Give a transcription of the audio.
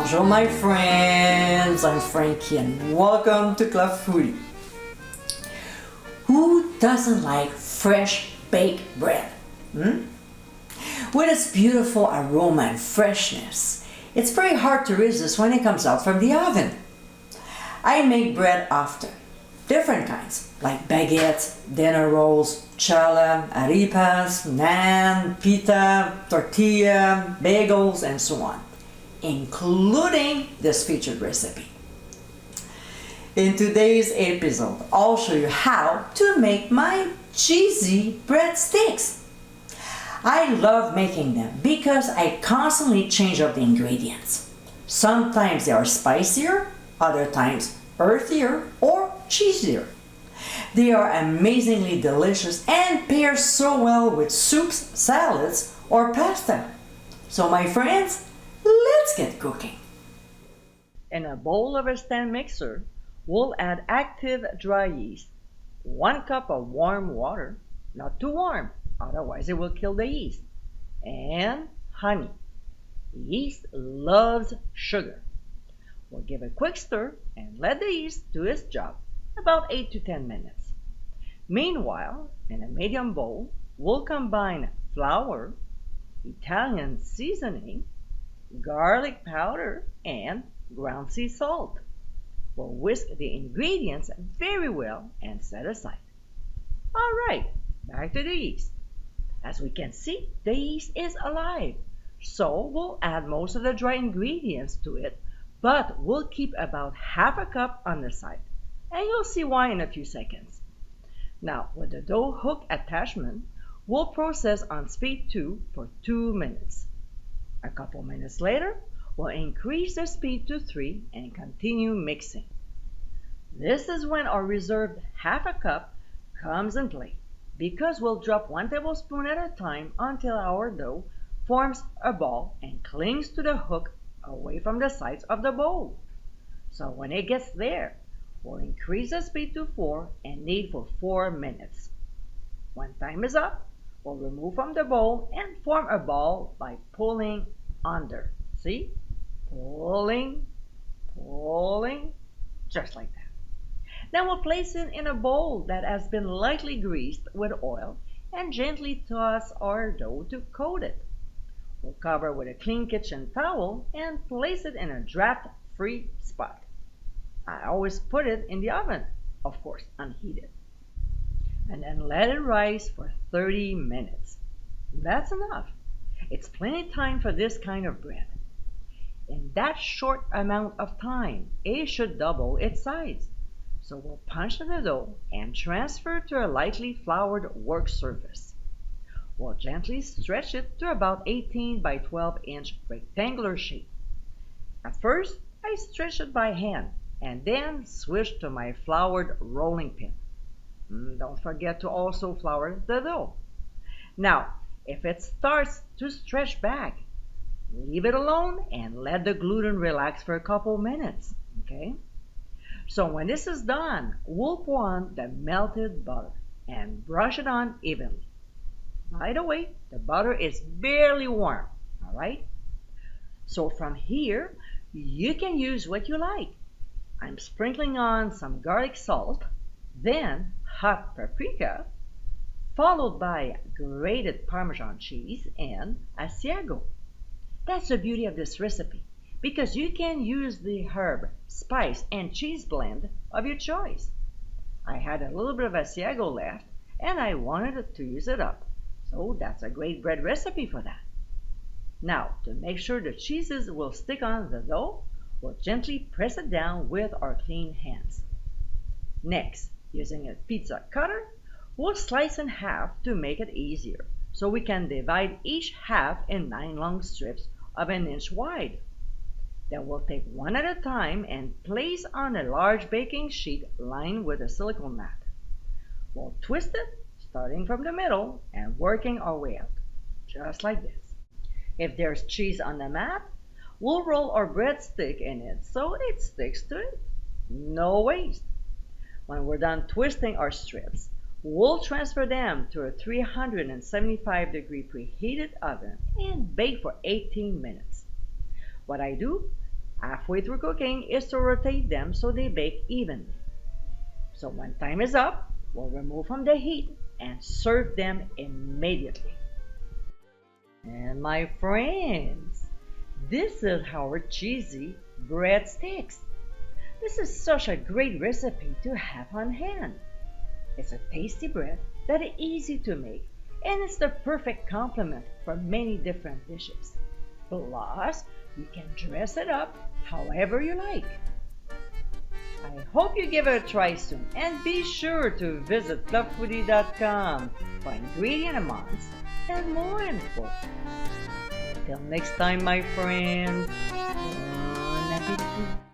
Bonjour my friends, I'm Frankie and welcome to Club Foodie. Who doesn't like fresh baked bread? With its beautiful aroma and freshness, it's very hard to resist when it comes out from the oven. I make bread often, different kinds, like baguettes, dinner rolls, challah, arepas, naan, pita, tortilla, bagels, and so on, including this featured recipe. In today's episode, I'll show you how to make my cheesy breadsticks. I love making them because I constantly change up the ingredients. Sometimes they are spicier, other times earthier or cheesier. They are amazingly delicious and pair so well with soups, salads, or pasta. So my friends, let's get cooking. In a bowl of a stand mixer, we'll add active dry yeast, 1 cup of warm water, not too warm, otherwise it will kill the yeast, and honey. Yeast loves sugar. We'll give a quick stir and let the yeast do its job, about 8 to 10 minutes. Meanwhile, in a medium bowl, we'll combine flour, Italian seasoning, garlic powder, and ground sea salt. We'll whisk the ingredients very well and set aside. All right, back to the yeast. As we can see, the yeast is alive, so we'll add most of the dry ingredients to it, but we'll keep about half a cup on the side, and you'll see why in a few seconds. Now, with the dough hook attachment, we'll process on speed 2 for 2 minutes. A couple minutes later, we'll increase the speed to 3 and continue mixing. This is when our reserved half a cup comes in play, because we'll drop 1 tablespoon at a time until our dough forms a ball and clings to the hook away from the sides of the bowl. So when it gets there, we'll increase the speed to 4 and knead for 4 minutes. When time is up, we'll remove from the bowl and form a ball by pulling under. See? Pulling, just like that. Then we'll place it in a bowl that has been lightly greased with oil and gently toss our dough to coat it. We'll cover with a clean kitchen towel and place it in a draft-free spot. I always put it in the oven, of course, unheated. And then let it rise for 30 minutes. That's enough. It's plenty time for this kind of bread. In that short amount of time, it should double its size. So we'll punch in the dough and transfer to a lightly floured work surface. We'll gently stretch it to about 18 by 12 inch rectangular shape. At first, I stretch it by hand and then switch to my floured rolling pin. Don't forget to also flour the dough. Now, if it starts to stretch back, leave it alone and let the gluten relax for a couple minutes, okay? So when this is done, we'll pour on the melted butter and brush it on evenly. By the way, the butter is barely warm, all right? So from here, you can use what you like. I'm sprinkling on some garlic salt, then hot paprika, followed by grated Parmesan cheese and Asiago. That's the beauty of this recipe, because you can use the herb, spice, and cheese blend of your choice. I had a little bit of Asiago left, and I wanted to use it up. So that's a great bread recipe for that. Now, to make sure the cheeses will stick on the dough, we'll gently press it down with our clean hands. Next, using a pizza cutter, we'll slice in half to make it easier, so we can divide each half in 9 long strips of 1 inch wide. Then we'll take one at a time and place on a large baking sheet lined with a silicone mat. We'll twist it, starting from the middle and working our way out, just like this. If there's cheese on the mat, we'll roll our breadstick in it so it sticks to it. No waste. When we're done twisting our strips, we'll transfer them to a 375-degree preheated oven and bake for 18 minutes. What I do, halfway through cooking is to rotate them so they bake evenly. So when time is up, we'll remove from the heat and serve them immediately. And my friends, this is our cheesy breadsticks. This is such a great recipe to have on hand. It's a tasty bread that is easy to make, and it's the perfect complement for many different dishes. Plus, you can dress it up however you like. I hope you give it a try soon, and be sure to visit clubfoodie.com for ingredient amounts and more info. Till next time, my friends, bon appétit!